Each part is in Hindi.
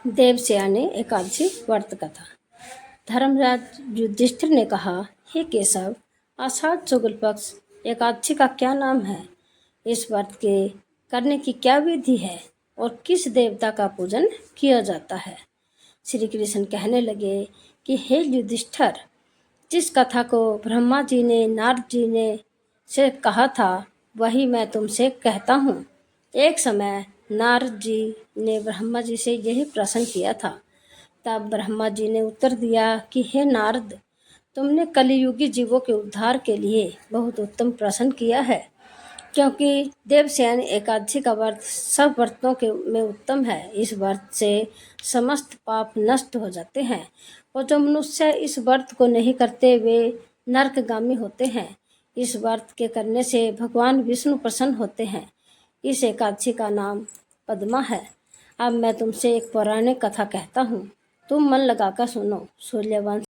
देवसेयाने एकादशी व्रत कथा। धर्मराज युधिष्ठिर ने कहा, हे केशव, आषाढ़ शुक्ल पक्ष एकादशी का क्या नाम है? इस व्रत के करने की क्या विधि है और किस देवता का पूजन किया जाता है? श्री कृष्ण कहने लगे कि हे युधिष्ठिर, जिस कथा को ब्रह्मा जी ने नारद जी ने से कहा था वही मैं तुमसे कहता हूँ। एक समय नारद जी ने ब्रह्मा जी से यही प्रश्न किया था। तब ब्रह्मा जी ने उत्तर दिया कि हे नारद, तुमने कलियुगी जीवों के उद्धार के लिए बहुत उत्तम प्रश्न किया है, क्योंकि देवसेन एकादशी का व्रत सब व्रतों के में उत्तम है। इस व्रत से समस्त पाप नष्ट हो जाते हैं और जो मनुष्य इस व्रत को नहीं करते वे नरकगामी होते हैं। इस व्रत के करने से भगवान विष्णु प्रसन्न होते हैं। इस एकादशी का नाम पद्मा है। अब मैं तुमसे एक पौराणिक कथा कहता हूँ, तुम मन लगाकर सुनो। सूर्यवंश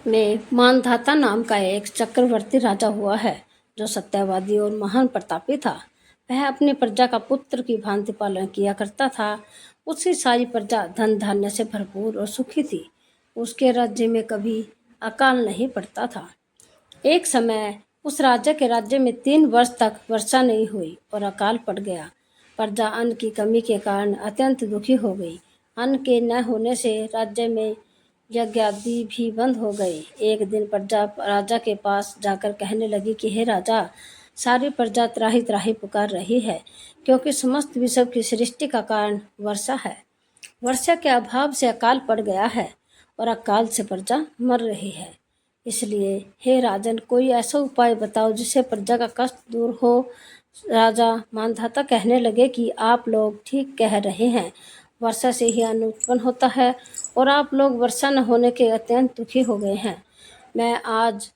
में मानधाता नाम का एक चक्रवर्ती राजा हुआ है, जो सत्यवादी और महान प्रतापी था। वह अपनी प्रजा का पुत्र की भांति पालन किया करता था। उसकी सारी प्रजा धन धान्य से भरपूर और सुखी थी। उसके राज्य में कभी अकाल नहीं पड़ता था। एक समय उस राजा के राज्य में 3 वर्ष तक वर्षा नहीं हुई और अकाल पड़ गया। प्रजा अन्न की कमी के कारण अत्यंत दुखी हो गई। अन्न के न होने से राज्य में यज्ञ आदि भी बंद हो गए। एक दिन प्रजा राजा के पास जाकर कहने लगी कि हे राजा, सारी प्रजा त्राही त्राही पुकार रही है, क्योंकि समस्त विश्व की सृष्टि का कारण वर्षा है। वर्षा के अभाव से अकाल पड़ गया है और अकाल से प्रजा मर रही है। इसलिए हे राजन, कोई ऐसा उपाय बताओ जिससे प्रजा का कष्ट दूर हो। राजा मानधाता कहने लगे कि आप लोग ठीक कह रहे हैं, वर्षा से ही अन्न उत्पन्न होता है और आप लोग वर्षा न होने के अत्यंत दुखी हो गए हैं। मैं आज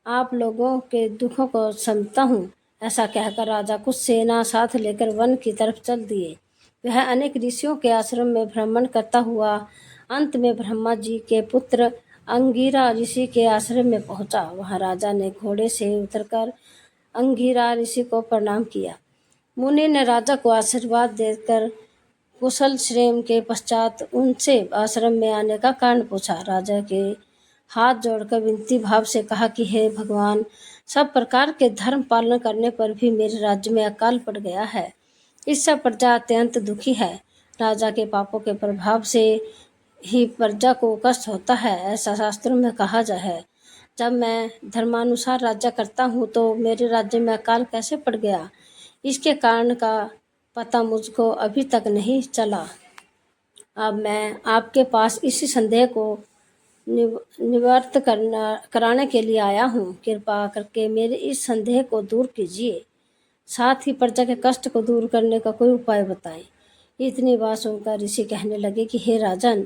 आप लोगों के दुखों को समझता हूँ। ऐसा कहकर राजा कुछ सेना साथ लेकर वन की तरफ चल दिए। वह अनेक ऋषियों के आश्रम में भ्रमण करता हुआ अंत में ब्रह्मा जी के पुत्र अंगिरा ऋषि के आश्रम में पहुंचा। वहां राजा ने घोड़े से उतरकर अंगिरा ऋषि को प्रणाम किया। मुनि ने राजा को आशीर्वाद देकर कुशल क्षेम के पश्चात उनसे आश्रम में आने का कारण पूछा। राजा के हाथ जोड़कर विनती भाव से कहा कि हे भगवान, सब प्रकार के धर्म पालन करने पर भी मेरे राज्य में अकाल पड़ गया है। इससे प्रजा अत्यंत दुखी है। राजा के पापों के प्रभाव से ही प्रजा को कष्ट होता है, ऐसा शास्त्रों में कहा जा है। जब मैं धर्मानुसार राज्य करता हूँ तो मेरे राज्य में अकाल कैसे पड़ गया, इसके कारण का पता मुझको अभी तक नहीं चला। अब मैं आपके पास इसी संदेह को निवृत्त कराने के लिए आया हूँ। कृपा करके मेरे इस संदेह को दूर कीजिए, साथ ही प्रजा के कष्ट को दूर करने का कोई उपाय बताएं। इतनी बात सुनकर ऋषि कहने लगे कि हे राजन,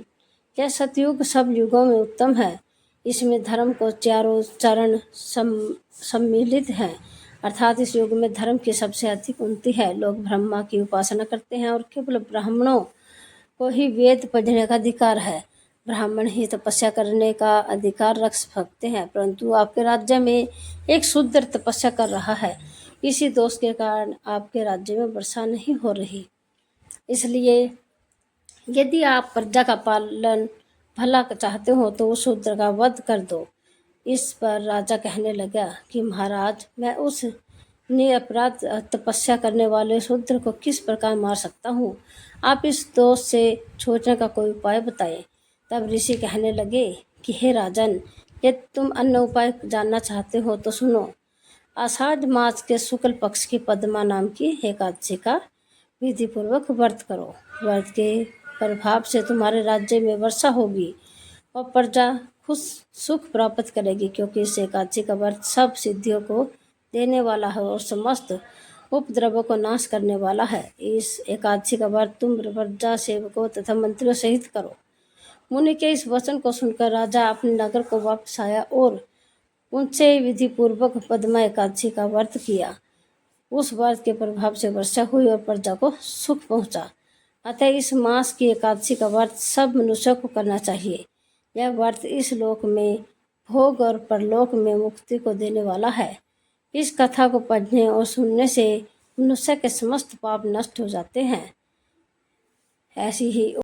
यह सतयुग सब युगों में उत्तम है। इसमें धर्म को चारों चरण सम्मिलित हैं, अर्थात इस युग में धर्म की सबसे अधिक उन्नति है। लोग ब्रह्मा की उपासना करते हैं और केवल ब्राह्मणों को ही वेद पढ़ने का अधिकार है। ब्राह्मण ही तपस्या करने का अधिकार रख सकते हैं, परंतु आपके राज्य में एक शूद्र तपस्या कर रहा है। इसी दोष के कारण आपके राज्य में वर्षा नहीं हो रही। इसलिए यदि आप प्रजा का पालन भला चाहते हो तो उस शूद्र का वध कर दो। इस पर राजा कहने लगा कि महाराज, मैं उस निरपराध तपस्या करने वाले शूद्र को किस प्रकार मार सकता हूँ? आप इस दोष से छूटने का कोई उपाय बताएं। तब ऋषि कहने लगे कि हे राजन, यदि तुम अन्य उपाय जानना चाहते हो तो सुनो। आषाढ़ मास के शुक्ल पक्ष की पद्मा नाम की एकादशी का विधि पूर्वक व्रत करो। व्रत के प्रभाव से तुम्हारे राज्य में वर्षा होगी और प्रजा खुश सुख प्राप्त करेगी, क्योंकि इस एकादशी का व्रत सब सिद्धियों को देने वाला है और समस्त उपद्रवों को नाश करने वाला है। इस एकादशी का व्रत तुम प्रजा सेवकों तथा मंत्रियों सहित करो। मुनि के इस वचन को सुनकर राजा अपने नगर को वापस आया और उनसे विधि पूर्वक पद्मा एकादशी का व्रत किया। उस व्रत के प्रभाव से वर्षा हुई और प्रजा को सुख पहुंचा। अतः इस मास की एकादशी का व्रत सब मनुष्यों को करना चाहिए। यह व्रत इस लोक में भोग और परलोक में मुक्ति को देने वाला है। इस कथा को पढ़ने और सुनने से मनुष्य के समस्त पाप नष्ट हो जाते हैं। ऐसी ही